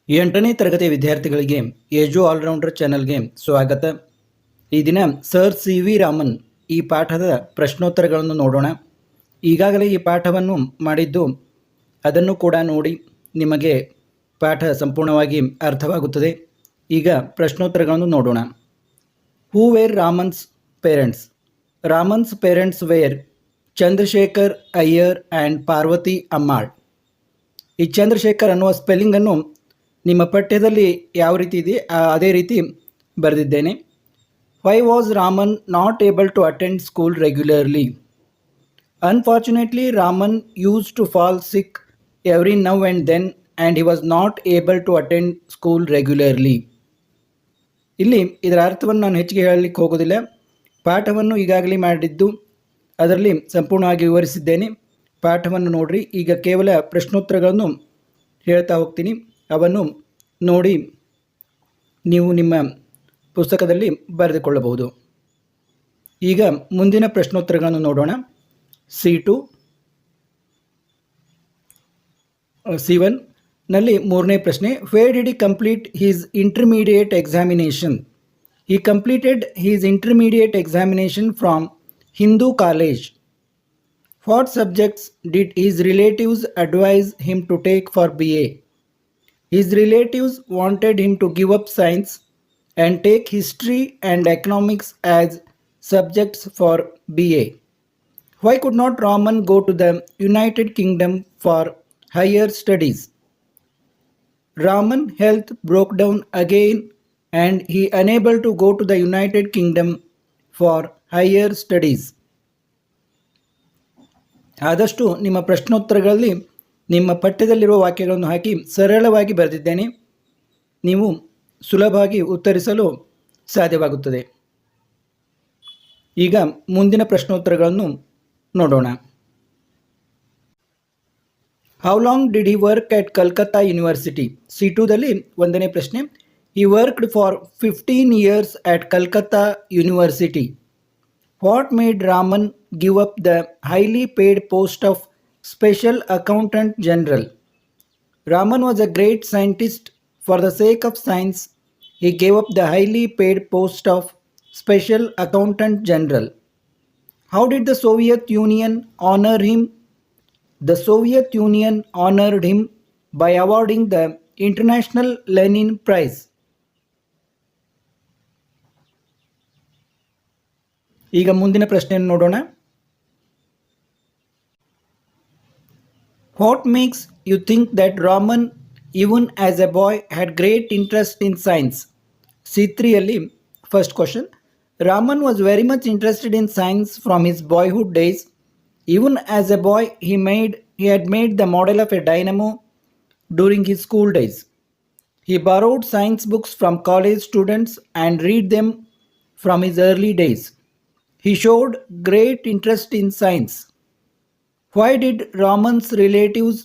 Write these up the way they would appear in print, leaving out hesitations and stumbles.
ಎಂಟನೇ ತರಗತಿ ವಿದ್ಯಾರ್ಥಿಗಳಿಗೆ ಏಜು ಆಲ್ರೌಂಡರ್ ಚಾನಲ್ಗೆ ಸ್ವಾಗತ. ಈ ದಿನ ಸರ್ ಸಿ ವಿ ರಾಮನ್ ಈ ಪಾಠದ ಪ್ರಶ್ನೋತ್ತರಗಳನ್ನು ನೋಡೋಣ. ಈಗಾಗಲೇ ಈ ಪಾಠವನ್ನು ಮಾಡಿದ್ದು, ಅದನ್ನು ಕೂಡ ನೋಡಿ ನಿಮಗೆ ಪಾಠ ಸಂಪೂರ್ಣವಾಗಿ ಅರ್ಥವಾಗುತ್ತದೆ. ಈಗ ಪ್ರಶ್ನೋತ್ತರಗಳನ್ನು ನೋಡೋಣ. Who were Raman's parents? Raman's parents were Chandrasekhar Iyer and Parvathi Ammal. ಈ ಚಂದ್ರಶೇಖರ್ ಅನ್ನುವ ಸ್ಪೆಲ್ಲಿಂಗನ್ನು ನಿಮ್ಮ ಪಠ್ಯದಲ್ಲಿ ಯಾವ ರೀತಿ ಇದೆ ಅದೇ ರೀತಿ ಬರೆದಿದ್ದೇನೆ. Why was Raman not able to attend school regularly? Unfortunately Raman use to fall sick every now and then and he was not able to attend school regularly. ಇಲ್ಲಿ ಇದರ ಅರ್ಥವನ್ನು ನಾನು ಹೆಚ್ಚಿಗೆ ಹೇಳಲಿಕ್ಕೆ ಹೋಗೋದಿಲ್ಲ. ಪಾಠವನ್ನು ಈಗಾಗಲೇ ಮಾಡಿದ್ದು, ಅದರಲ್ಲಿ ಸಂಪೂರ್ಣವಾಗಿ ವಿವರಿಸಿದ್ದೇನೆ. ಪಾಠವನ್ನು ನೋಡಿರಿ. ಈಗ ಕೇವಲ ಪ್ರಶ್ನೋತ್ತರಗಳನ್ನು ಹೇಳ್ತಾ ಹೋಗ್ತೀನಿ. ಅವನ್ನು ನೋಡಿ ನೀವು ನಿಮ್ಮ ಪುಸ್ತಕದಲ್ಲಿ ಬರೆದುಕೊಳ್ಳಬಹುದು. ಈಗ ಮುಂದಿನ ಪ್ರಶ್ನೋತ್ತರಗಳನ್ನು ನೋಡೋಣ. C1 ನಲ್ಲಿ ಮೂರನೇ ಪ್ರಶ್ನೆ. Where did he complete his intermediate examination? He completed his intermediate examination from Hindu college. What subjects did his relatives advise him to take for BA? His relatives wanted him to give up science and take history and economics as subjects for BA. Why could not Raman go to the United Kingdom for higher studies? Raman's health broke down again and he unable to go to the United Kingdom for higher studies. ಆದಷ್ಟು ನಿಮ್ಮ ಪ್ರಶ್ನೋತ್ತರಗಳಲ್ಲಿ ನಿಮ್ಮ ಪಠ್ಯದಲ್ಲಿರುವ ವಾಕ್ಯಗಳನ್ನು ಹಾಕಿ ಸರಳವಾಗಿ ಬರೆದಿದ್ದೇನೆ. ನೀವು ಸುಲಭವಾಗಿ ಉತ್ತರಿಸಲು ಸಾಧ್ಯವಾಗುತ್ತದೆ. ಈಗ ಮುಂದಿನ ಪ್ರಶ್ನೋತ್ತರಗಳನ್ನು ನೋಡೋಣ. How long did he work at Calcutta university? C2ದಲ್ಲಿ ಒಂದನೇ ಪ್ರಶ್ನೆ. He worked for 15 years at Calcutta University. What made Raman give up the highly paid post of Special Accountant General? Raman was a great scientist. For the sake of science, he gave up the highly paid post of Special Accountant General. How did the Soviet Union honor him? The Soviet Union honored him by awarding the International Lenin Prize. ಈಗ ಮುಂದಿನ ಪ್ರಶ್ನೆಯನ್ನು ನೋಡೋಣ. What makes you think that Raman, even as a boy, had great interest in science? C3ಯಲ್ಲಿ first question. Raman was very much interested in science from his boyhood days. Even as a boy, he had made the model of a dynamo during his school days. He borrowed science books from college students and read them from his early days. He showed great interest in science. Why did Raman's relatives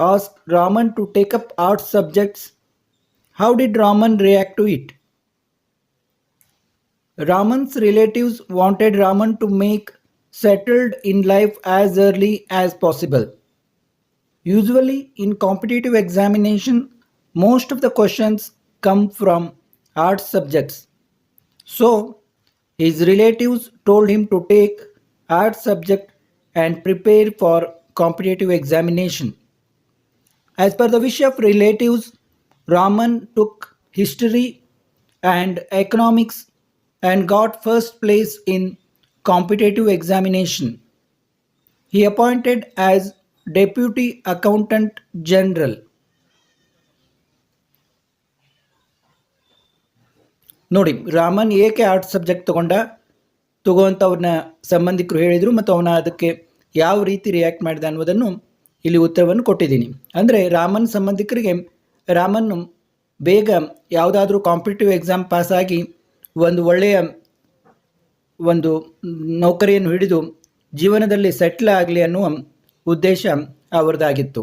ask Raman to take up arts subjects? How did Raman react to it? Raman's relatives wanted Raman to make settled in life as early as possible. Usually in competitive examination, most of the questions come from arts subjects. So, his relatives told him to take arts subject and prepare for competitive examination. As per the wish of relatives, Raman took history and economics and got first place in competitive examination. He appointed as Deputy Accountant General. ನೋಡಿ, ರಾಮನ್ ಏಕೆ arts subject ತಗೋವಂಥವ್ರನ್ನ ಸಂಬಂಧಿಕರು ಹೇಳಿದರು ಮತ್ತು ಅವನ ಅದಕ್ಕೆ ಯಾವ ರೀತಿ react ಮಾಡಿದ ಅನ್ನೋದನ್ನು ಇಲ್ಲಿ ಉತ್ತರವನ್ನು ಕೊಟ್ಟಿದ್ದೀನಿ. ಅಂದರೆ ರಾಮನ್ ಸಂಬಂಧಿಕರಿಗೆ ರಾಮನ್ನು ಬೇಗ ಯಾವುದಾದ್ರೂ ಕಾಂಪಿಟೇಟಿವ್ ಎಕ್ಸಾಮ್ ಪಾಸಾಗಿ ಒಂದು ಒಳ್ಳೆಯ ಒಂದು ನೌಕರಿಯನ್ನು ಹಿಡಿದು ಜೀವನದಲ್ಲಿ ಸೆಟ್ಲ್ ಆಗಲಿ ಅನ್ನುವ ಉದ್ದೇಶ ಅವರದಾಗಿತ್ತು.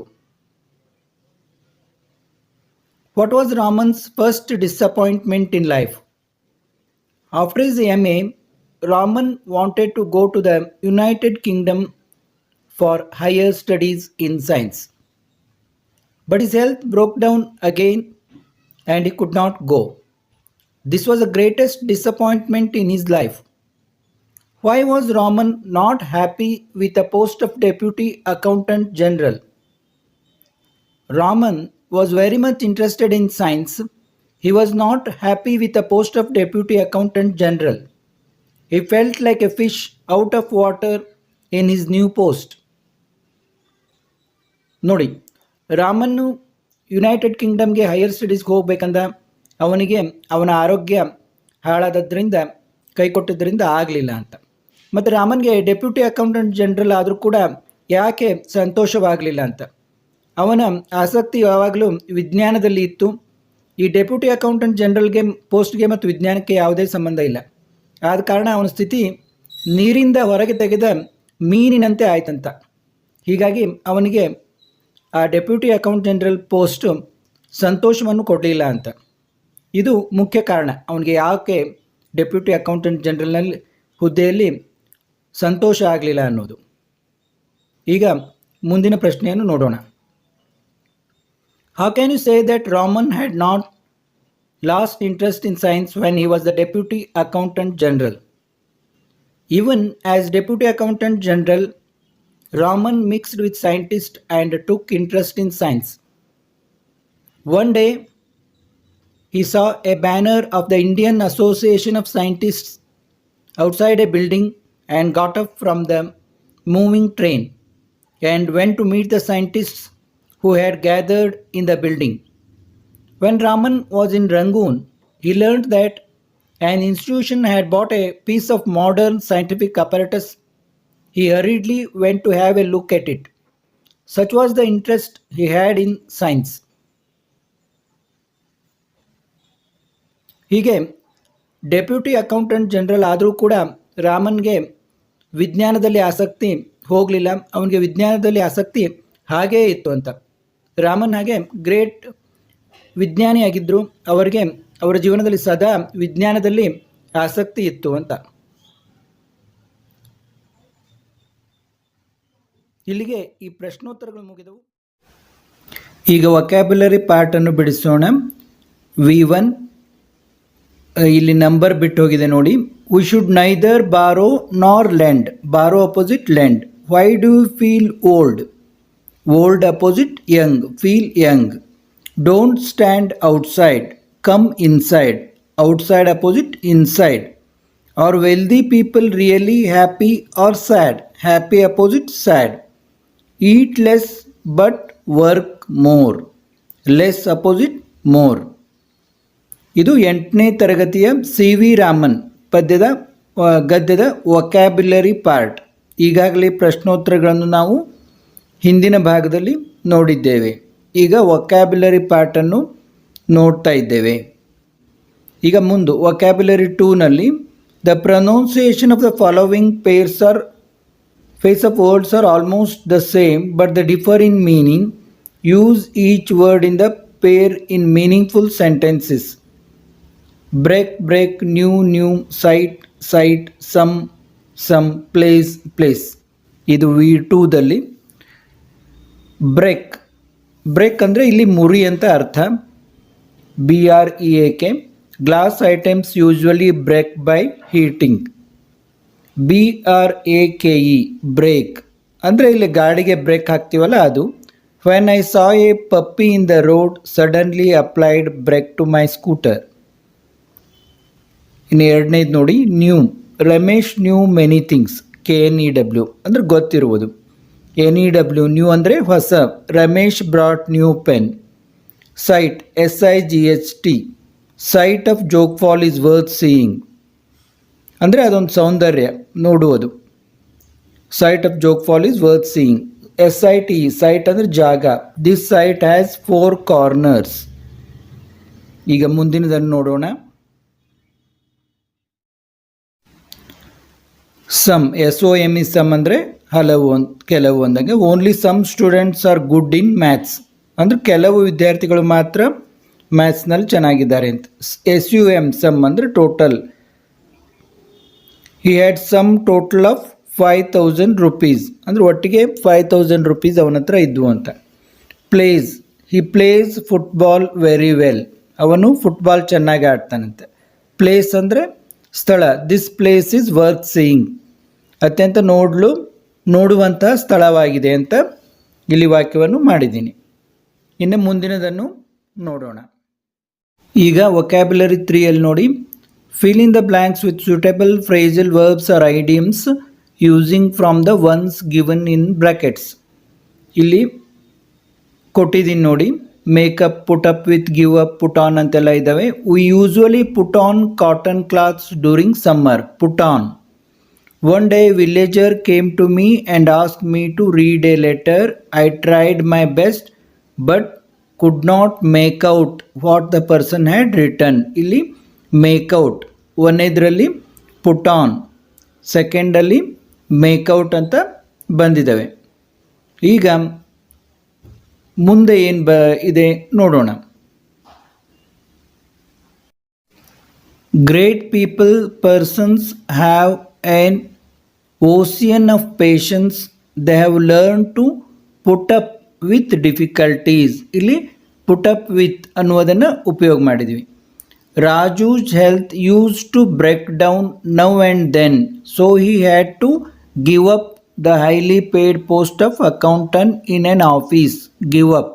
What was Raman's first disappointment in life? After his MA, Raman wanted to go to the United Kingdom for higher studies in science. But his health broke down again and he could not go. This was the greatest disappointment in his life. Why was Raman not happy with the post of Deputy Accountant General? Raman was very much interested in science. He was not happy with the post of Deputy Accountant General. He felt like a fish out of water in his new post. ನೋಡಿ, ರಾಮನ್ನು United ಕಿಂಗ್ಡಮ್ಗೆ higher ಸ್ಟಡೀಸ್ಗೆ ಹೋಗ್ಬೇಕಂದ ಅವನಿಗೆ ಅವನ ಆರೋಗ್ಯ ಹಾಳಾದದ್ರಿಂದ ಕೈ ಕೊಟ್ಟಿದ್ದರಿಂದ ಆಗಲಿಲ್ಲ ಅಂತ. ಮತ್ತು ರಾಮನ್ಗೆ deputy accountant general ಆದರೂ ಕೂಡ ಯಾಕೆ ಸಂತೋಷವಾಗಲಿಲ್ಲ ಅಂತ. ಅವನ ಆಸಕ್ತಿ ಯಾವಾಗಲೂ ವಿಜ್ಞಾನದಲ್ಲಿ ಇತ್ತು. ಈ ಡೆಪ್ಯೂಟಿ ಅಕೌಂಟೆಂಟ್ ಜನರಲ್ಗೆ ಪೋಸ್ಟ್ಗೆ ಮತ್ತು ವಿಜ್ಞಾನಕ್ಕೆ ಯಾವುದೇ ಸಂಬಂಧ ಇಲ್ಲ. ಆದ ಕಾರಣ ಅವನ ಸ್ಥಿತಿ ನೀರಿಂದ ಹೊರಗೆ ತೆಗೆದ ಮೀನಿನಂತೆ ಆಯ್ತಂತ. ಹೀಗಾಗಿ ಅವನಿಗೆ ಆ ಡೆಪ್ಯೂಟಿ ಅಕೌಂಟ್ ಜನರಲ್ ಪೋಸ್ಟು ಸಂತೋಷವನ್ನು ಕೊಡಲಿಲ್ಲ ಅಂತ. ಇದು ಮುಖ್ಯ ಕಾರಣ ಅವನಿಗೆ ಯಾಕೆ ಡೆಪ್ಯೂಟಿ ಅಕೌಂಟೆಂಟ್ ಜನರಲ್ನಲ್ಲಿ ಹುದ್ದೆಯಲ್ಲಿ ಸಂತೋಷ ಆಗಲಿಲ್ಲ ಅನ್ನೋದು. ಈಗ ಮುಂದಿನ ಪ್ರಶ್ನೆಯನ್ನು ನೋಡೋಣ. How can you say that Raman had not lost interest in science when he was the Deputy Accountant General? Even as Deputy Accountant General, Raman mixed with scientists and took interest in science. One day, he saw a banner of the Indian Association of Scientists outside a building and got up from the moving train and went to meet the scientists who had gathered in the building. When Raman was in Rangoon, he learned that an institution had bought a piece of modern scientific apparatus. He hurriedly went to have a look at it. Such was the interest he had in science. ಹೀಗೆ deputy accountant general ಆದರೂ ಕೂಡ ರಾಮನ್ಗೆ ವಿಜ್ಞಾನದಲ್ಲಿ ಆಸಕ್ತಿ ಹೋಗಲಿಲ್ಲ. ಅವನಿಗೆ ವಿಜ್ಞಾನದಲ್ಲಿ ಆಸಕ್ತಿ ಹಾಗೇ ಇತ್ತು ಅಂತ. ರಾಮನ್ ಹಾಗೆ ಗ್ರೇಟ್ ವಿಜ್ಞಾನಿಯಾಗಿದ್ದರು. ಅವರಿಗೆ ಅವರ ಜೀವನದಲ್ಲಿ ಸದಾ ವಿಜ್ಞಾನದಲ್ಲಿ ಆಸಕ್ತಿ ಇತ್ತು ಅಂತ. ಇಲ್ಲಿಗೆ ಈ ಪ್ರಶ್ನೋತ್ತರಗಳು ಮುಗಿದವು. ಈಗ ವೊಕ್ಯಾಬ್ಯುಲರಿ ಪಾರ್ಟನ್ನು ಬಿಡಿಸೋಣ. V1 ಇಲ್ಲಿ ನಂಬರ್ ಬಿಟ್ಟು ಹೋಗಿದೆ ನೋಡಿ. ವಿ ಶುಡ್ ನೈದರ್ ಬಾರೋ nor lend. Borrow opposite lend. Why do you feel old? Old opposite young. Feel young. Don't stand outside. Come inside. Outside opposite inside. Are wealthy people really happy or sad? Happy opposite sad. Eat less but work more. Less opposite more. ಇದು 8ನೇ ತರಗತಿಯ CV Raman ಗದ್ಯದ vocabulary part. ಈಗಾಗಲೇ ಪ್ರಶ್ನೋತ್ತರಗಳನ್ನು ನಾವು ಹಿಂದಿನ ಭಾಗದಲ್ಲಿ ನೋಡಿದ್ದೇವೆ. ಈಗ ವೊಕ್ಯಾಬ್ಯುಲರಿ ಪಾರ್ಟನ್ನು ನೋಡ್ತಾ ಇದ್ದೇವೆ. ಈಗ ಮುಂದೆ ವೊಕ್ಯಾಬ್ಯುಲರಿ 2ನಲ್ಲಿ the pronunciation of the following pairs of words are almost the same but the differ in meaning. Use each word in the pair in meaningful sentences. Break break. New new. Site site. Some place. ಇದು V2ದಲ್ಲಿ break ಅಂದರೆ ಇಲ್ಲಿ ಮುರಿ ಅಂತ ಅರ್ಥ. BREAK. Glass items usually break by heating. BRAKE. Break ಅಂದರೆ ಇಲ್ಲಿ ಗಾಡಿಗೆ ಬ್ರೇಕ್ ಹಾಕ್ತೀವಲ್ಲ ಅದು. When I saw a puppy in the road suddenly applied brake to my scooter. ಇನ್ನು 2ನೇದು ನೋಡಿ. Knew. Ramesh knew many things. KNEW ಅಂದರೆ ಗೊತ್ತಿರುವುದು. NEW ನ್ಯೂ ಅಂದರೆ ಹೊಸ. Ramesh brought new pen. Sight SIGHT. Sight of Jog fall is worth seeing ಅಂದರೆ ಅದೊಂದು ಸೌಂದರ್ಯ ನೋಡುವುದು. Sight of Jog fall is worth seeing. SITE. Site ಅಂದರೆ ಜಾಗ. This site has 4 corners. ಈಗ ಮುಂದಿನದನ್ನು ನೋಡೋಣ. ಸಮ್. SOME. ಸಮ್ ಅಂದರೆ ಹಲವು, ಕೆಲವು ಅಂದಾಗ. Only some students are good in maths ಅಂದರೆ ಕೆಲವು ವಿದ್ಯಾರ್ಥಿಗಳು ಮಾತ್ರ ಮ್ಯಾಥ್ಸ್ನಲ್ಲಿ ಚೆನ್ನಾಗಿದ್ದಾರೆ ಅಂತ. SUM. ಸಮ್ ಅಂದರೆ total. He had sum total of 5,000 rupees ಅಂದರೆ ಒಟ್ಟಿಗೆ 5,000 rupees ಅವನ ಹತ್ರ ಇದ್ವು ಅಂತ. ಪ್ಲೇಸ್. ಹಿ ಪ್ಲೇಸ್ ಫುಟ್ಬಾಲ್ ವೆರಿ ವೆಲ್. ಅವನು ಫುಟ್ಬಾಲ್ ಚೆನ್ನಾಗಿ ಆಡ್ತಾನಂತೆ. ಪ್ಲೇಸ್ ಅಂದರೆ ಸ್ಥಳ. This place is worth seeing. ಅತ್ಯಂತ ನೋಡುವಂತಹ ಸ್ಥಳವಾಗಿದೆ ಅಂತ ಇಲ್ಲಿ ವಾಕ್ಯವನ್ನು ಮಾಡಿದ್ದೀನಿ. ಇನ್ನು ಮುಂದಿನದನ್ನು ನೋಡೋಣ. ಈಗ ವೊಕ್ಯಾಬ್ಯುಲರಿ 3ಯಲ್ಲಿ ನೋಡಿ, fill in the blanks with suitable phrasal verbs or idioms using from the ones given in brackets. ಇಲ್ಲಿ ಕೊಟ್ಟಿದ್ದೀನಿ ನೋಡಿ, make up, put up with, give up, put on ಅಂತೆಲ್ಲ ಇದ್ದಾವೆ. We usually put on cotton clothes during summer. Put on. One day a villager came to me and asked me to read a letter. I tried my best but could not make out what the person had written. ಇಲ್ಲಿ make out. ಒಂದನೇದರಲ್ಲಿ put on, ಸೆಕೆಂಡಲ್ಲಿ make out ಅಂತ ಬಂದಿದ್ದಾವೆ. ಈಗ ಮುಂದೆ ಏನು ಇದೆ ನೋಡೋಣ. Great people, persons have an ocean of patience. They have learned to put up with difficulties. ಇಲ್ಲಿ put up with ಅನ್ನುವುದನ್ನು ಉಪಯೋಗ ಮಾಡಿದ್ವಿ. Raju's health used to break down now and then, so he had to give up the highly paid post of accountant in an office. Give up.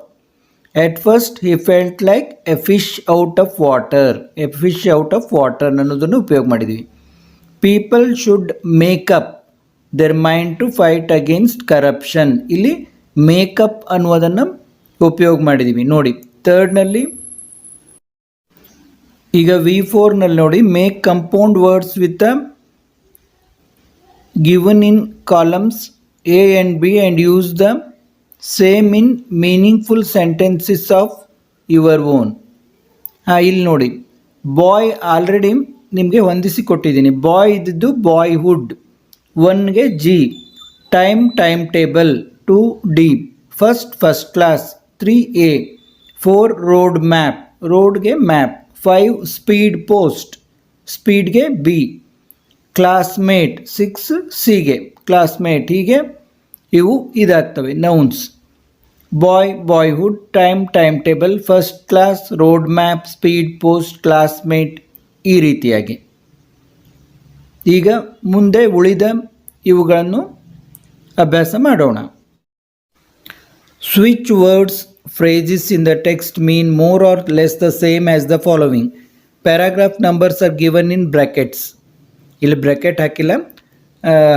At first he felt like a fish out of water. A fish out of water ಅನ್ನೋದನ್ನು ಉಪಯೋಗ ಮಾಡಿದ್ವಿ. People should make up their mind to fight against corruption. ಇಲ್ಲಿ makeup ಅನ್ನುವುದನ್ನು ಉಪಯೋಗ ಮಾಡಿದ್ದೀವಿ ನೋಡಿ. ಥರ್ಡ್ನಲ್ಲಿ ಈಗ V4ನಲ್ಲಿ ನೋಡಿ, make compound words with given in columns A and B and use the same in meaningful sentences of your own. ಇಲ್ಲಿ ನೋಡಿ, ಬಾಯ್ already ನಿಮಗೆ ಹೊಂದಿಸಿ ಕೊಟ್ಟಿದ್ದೀನಿ. ಬಾಯ್ ಇದ್ದಿದ್ದು ಬಾಯ್ಹುಡ್. 1ಗೆ G, time table, 2 D, first class, 3A, 4 road map, ರೋಡ್ಗೆ map, 5 speed post, ಸ್ಪೀಡ್ಗೆ B, classmate, 6 Cಗೆ ಕ್ಲಾಸ್ಮೇಟ್. ಹೀಗೆ ಇವು ಇದಾಗ್ತವೆ nouns. Boy, boyhood, time table, first class, road map, speed post, classmate, ಈ ರೀತಿಯಾಗಿ. ಈಗ ಮುಂದೆ ಉಳಿದ ಇವುಗಳನ್ನು ಅಭ್ಯಾಸ ಮಾಡೋಣ. Switch words, phrases in the text mean more or less the same as the following. Paragraph numbers are given in brackets. ಇಲ್ಲಿ bracket ಹಾಕಿಲ್ಲ,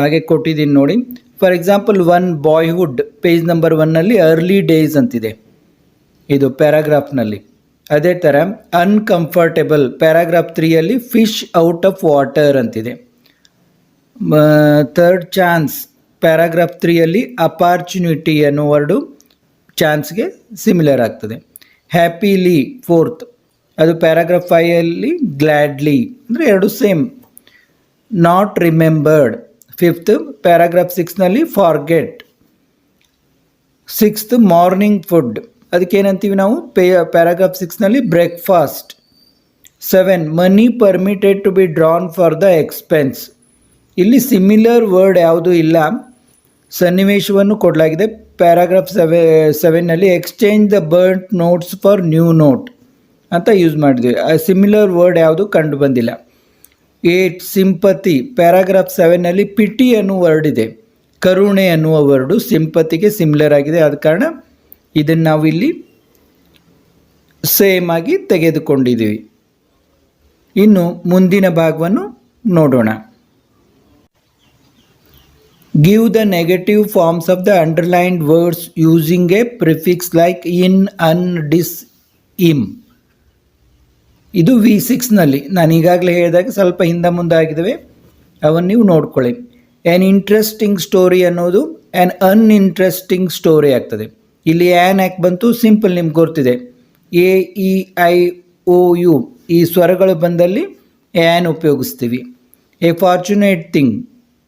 ಹಾಗೆ ಕೊಟ್ಟಿದ್ದೀನಿ ನೋಡಿ. For example 1 boyhood, page number 1ನಲ್ಲಿ ಅರ್ಲಿ ಡೇಸ್ ಅಂತಿದೆ, ಇದು ಪ್ಯಾರಾಗ್ರಾಫ್ನಲ್ಲಿ. ಅದೇ ಥರ ಅನ್ಕಂಫರ್ಟೇಬಲ್, ಪ್ಯಾರಾಗ್ರಾಫ್ 3ಯಲ್ಲಿ ಫಿಶ್ ಔಟ್ ಆಫ್ ವಾಟರ್ ಅಂತಿದೆ. ಥರ್ಡ್ ಚಾನ್ಸ್, ಪ್ಯಾರಾಗ್ರಾಫ್ 3ಯಲ್ಲಿ ಅಪಾರ್ಚುನಿಟಿ ಅನ್ನೋ ವರ್ಡು ಚಾನ್ಸ್ಗೆ ಸಿಮಿಲರ್ ಆಗ್ತದೆ. ಹ್ಯಾಪಿಲಿ, ಫೋರ್ತ್, ಅದು ಪ್ಯಾರಾಗ್ರಾಫ್ 5ಯಲ್ಲಿ ಗ್ಲ್ಯಾಡ್ಲಿ, ಅಂದರೆ ಎರಡು same. Not remembered, fifth, paragraph 6ನಲ್ಲಿ ಫಾರ್ಗೆಟ್. ಸಿಕ್ಸ್ತ್, ಮಾರ್ನಿಂಗ್ ಫುಡ್, ಅದಕ್ಕೇನಂತೀವಿ ನಾವು ಪ್ಯಾರಾಗ್ರಾಫ್ 6ನಲ್ಲಿ breakfast. 7, money permitted to be drawn for the expense. ಇಲ್ಲಿ ಸಿಮಿಲರ್ ವರ್ಡ್ ಯಾವುದೂ ಇಲ್ಲ, ಸನ್ನಿವೇಶವನ್ನು ಕೊಡಲಾಗಿದೆ. ಪ್ಯಾರಾಗ್ರಾಫ್ 7ನಲ್ಲಿ exchange the burnt notes for new note ಅಂತ ಯೂಸ್ ಮಾಡಿದ್ವಿ. ಸಿಮಿಲರ್ ವರ್ಡ್ ಯಾವುದು ಕಂಡು ಬಂದಿಲ್ಲ. 8, ಸಿಂಪತಿ, ಪ್ಯಾರಾಗ್ರಾಫ್ 7ನಲ್ಲಿ ಪಿಟಿ ಅನ್ನುವ ವರ್ಡ್ ಇದೆ, ಕರುಣೆ ಅನ್ನುವ ವರ್ಡು ಸಿಂಪತಿಗೆ ಸಿಮಿಲರ್ ಆಗಿದೆ. ಆದ ಕಾರಣ ಇದನ್ನು ನಾವು ಇಲ್ಲಿ ಸೇಮ್ ಆಗಿ ತೆಗೆದುಕೊಂಡಿದ್ದೀವಿ. ಇನ್ನು ಮುಂದಿನ ಭಾಗವನ್ನು ನೋಡೋಣ. Give the negative forms of the underlined words using a prefix like in, un, dis, im. ಇದು V6ನಲ್ಲಿ ನಾನು ಈಗಾಗಲೇ ಹೇಳಿದಾಗ ಸ್ವಲ್ಪ ಹಿಂದೆ ಮುಂದೆ ಆಗಿದ್ದಾವೆ, ಅವನ್ನು ನೀವು ನೋಡ್ಕೊಳ್ಳಿ. ಆ್ಯನ್ ಇಂಟ್ರೆಸ್ಟಿಂಗ್ ಸ್ಟೋರಿ ಅನ್ನೋದು ಆ್ಯನ್ ಅನ್ಇಂಟ್ರೆಸ್ಟಿಂಗ್ ಸ್ಟೋರಿ ಆಗ್ತದೆ. ಇಲ್ಲಿ ಆ್ಯನ್ ಯಾಕೆ ಬಂತು, ಸಿಂಪಲ್, ನಿಮ್ಗೆ ಗೊತ್ತಿದೆ. A-E-I-O-U ಈ ಸ್ವರಗಳು ಬಂದಲ್ಲಿ ಆ್ಯನ್ ಉಪಯೋಗಿಸ್ತೀವಿ. ಎ ಫಾರ್ಚುನೇಟ್ ಥಿಂಗ್,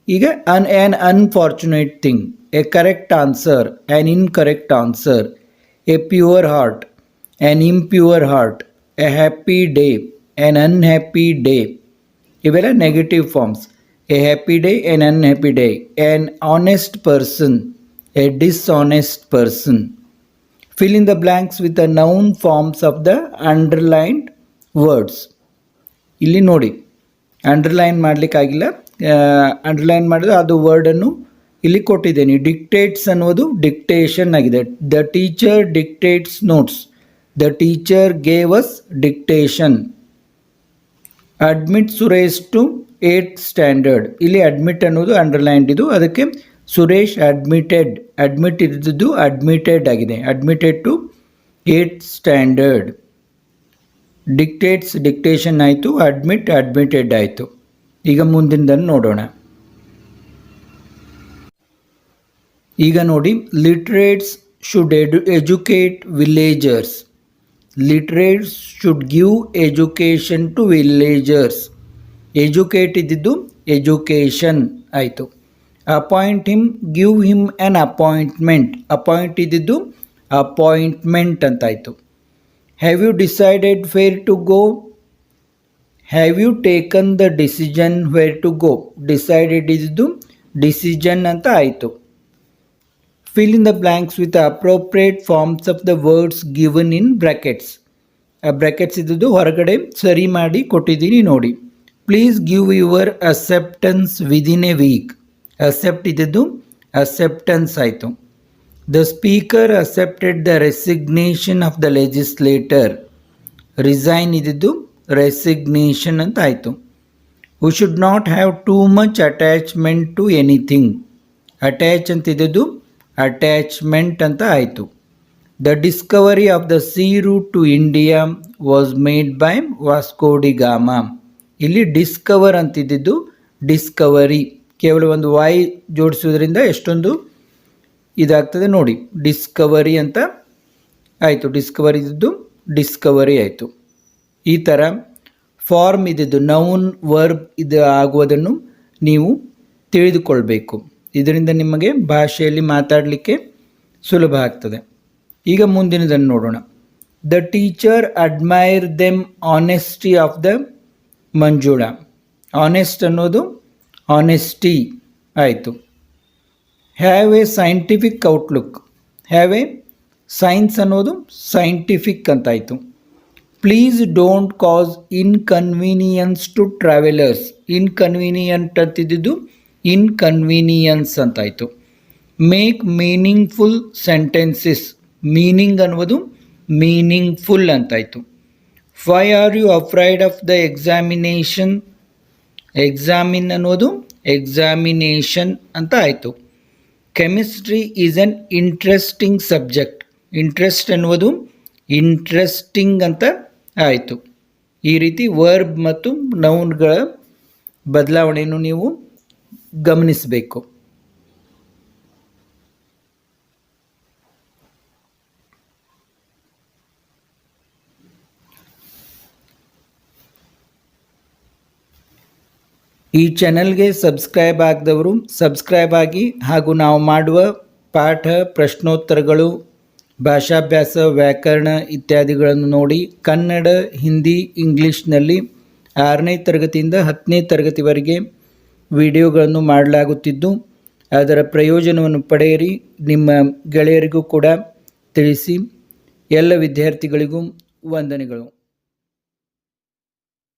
ಈಗ an unfortunate thing. A correct answer, an incorrect answer. A pure heart, an impure heart. A happy day, an unhappy day. ಇವೆಲ್ಲ negative forms. A happy day, an unhappy day. An honest person, a dishonest person. Fill in the blanks with the noun forms of the underlined words. ಇಲ್ಲಿ ನೋಡಿ underline ಮಾಡಲಿಕ್ಕಾಗಿಲ್ಲ, underline ಮಾಡಿದ್ರೆ ಅದು ವರ್ಡನ್ನು ಇಲ್ಲಿ ಕೊಟ್ಟಿದ್ದೇನೆ. Dictates ಅನ್ನೋದು dictation ಆಗಿದೆ. The teacher dictates notes. The teacher gave us dictation. Admit Suresh to 8th standard. ಇಲ್ಲಿ admit ಅನ್ನೋದು ಅಂಡರ್ಲೈನ್ಡ್ ಇದು, ಅದಕ್ಕೆ ಸುರೇಶ್ ಅಡ್ಮಿಟೆಡ್. ಅಡ್ಮಿಟ್ ಇದ್ದದ್ದು ಅಡ್ಮಿಟೆಡ್ ಆಗಿದೆ. Admitted to 8th standard. Dictates dictation ಆಯಿತು, ಅಡ್ಮಿಟ್ ಅಡ್ಮಿಟೆಡ್ ಆಯಿತು. ಈಗ ಮುಂದಿನದನ್ನು ನೋಡೋಣ. ಈಗ ನೋಡಿ, literates should educate villagers. Literates should give education to villagers. Educate ಇದ್ದಿದ್ದು ಎಜುಕೇಷನ್ ಆಯಿತು. Appoint him, give him an appointment. Appoint ಇದ್ದಿದ್ದು ಅಪಾಯಿಂಟ್ಮೆಂಟ್ ಅಂತಾಯಿತು. Have you decided where to go. Have you taken the decision where to go. Decided ಇದ್ದಿದ್ದು decision ಅಂತ ಆಯಿತು. Fill in the blanks with appropriate forms of the words given in brackets. ಆ brackets ಇದ್ದಿದ್ದು ಹೊರಗಡೆ ಸರಿ ಮಾಡಿ ಕೊಟ್ಟಿದ್ದೀನಿ ನೋಡಿ. Please give your acceptance within a week. Accept ಇದ್ದಿದ್ದು ಅಕ್ಸೆಪ್ಟೆನ್ಸ್ ಆಯಿತು. The speaker accepted the resignation of the legislator. Resign ಇದ್ದಿದ್ದು ರೆಸಿಗ್ನೇಷನ್ ಅಂತ ಆಯಿತು. We should not have too much attachment to anything. Attach ಅಂತಿದ್ದು ಅಟ್ಯಾಚ್ಮೆಂಟ್ ಅಂತ ಆಯಿತು. The discovery of the sea route to India was made by Vasco da Gama. ಇಲ್ಲಿ discover ಅಂತಿದ್ದು discovery. ಕೇವಲ ಒಂದು ವಾಯ್ ಜೋಡಿಸೋದ್ರಿಂದ ಎಷ್ಟೊಂದು ಇದಾಗ್ತದೆ ನೋಡಿ. ಡಿಸ್ಕವರಿ ಅಂತ ಆಯಿತು. ಡಿಸ್ಕವರಿ ಇದ್ದು ಡಿಸ್ಕವರಿ ಆಯಿತು. ಈ ಥರ ಫಾರ್ಮ್ ಇದ್ದಿದ್ದು ನೌನ್ ವರ್ಬ್ ಇದು ಆಗುವುದನ್ನು ನೀವು ತಿಳಿದುಕೊಳ್ಬೇಕು. ಇದರಿಂದ ನಿಮಗೆ ಭಾಷೆಯಲ್ಲಿ ಮಾತಾಡಲಿಕ್ಕೆ ಸುಲಭ ಆಗ್ತದೆ. ಈಗ ಮುಂದಿನದನ್ನು ನೋಡೋಣ. The teacher admire them honesty of the Manjula. Honest ಅನ್ನೋದು ಆನೆಸ್ಟಿ ಆಯಿತು. Have a scientific outlook. Have a science ಅನ್ನೋದು ಸೈಂಟಿಫಿಕ್ ಅಂತಾಯಿತು. Please don't cause inconvenience to travellers. Inconvenient ಅಂತಿದ್ದು ಇನ್ಕನ್ವೀನಿಯನ್ಸ್ ಅಂತಾಯಿತು. Make meaningful sentences. ಮೀನಿಂಗ್ ಅನ್ನೋದು ಮೀನಿಂಗ್ಫುಲ್ ಅಂತಾಯಿತು. Why are you afraid of the examination. Examine ಅನ್ನೋದು examination ಅಂತ ಆಯಿತು. Chemistry is an interesting subject. Interest ಅನ್ನೋದು ಇಂಟ್ರೆಸ್ಟಿಂಗ್ ಅಂತ ಆಯಿತು. ಈ ರೀತಿ ವರ್ಬ್ ಮತ್ತು ನೌನ್ಗಳ ಬದಲಾವಣೆಯನ್ನು ನೀವು ಗಮನಿಸಬೇಕು. ಈ ಚಾನಲ್ಗೆ ಸಬ್ಸ್ಕ್ರೈಬ್ ಆಗದವರು ಸಬ್ಸ್ಕ್ರೈಬ್ ಆಗಿ, ಹಾಗೂ ನಾವು ಮಾಡುವ ಪಾಠ ಪ್ರಶ್ನೋತ್ತರಗಳು, ಭಾಷಾಭ್ಯಾಸ, ವ್ಯಾಕರಣ ಇತ್ಯಾದಿಗಳನ್ನು ನೋಡಿ. ಕನ್ನಡ, ಹಿಂದಿ, ಇಂಗ್ಲೀಷ್ನಲ್ಲಿ 6ನೇ ತರಗತಿಯಿಂದ 10ನೇ ತರಗತಿವರೆಗೆ ವಿಡಿಯೋಗಳನ್ನು ಮಾಡಲಾಗುತ್ತಿದ್ದು, ಅದರ ಪ್ರಯೋಜನವನ್ನು ಪಡೆಯಿರಿ. ನಿಮ್ಮ ಗೆಳೆಯರಿಗೂ ಕೂಡ ತಿಳಿಸಿ. ಎಲ್ಲ ವಿದ್ಯಾರ್ಥಿಗಳಿಗೂ ವಂದನೆಗಳು.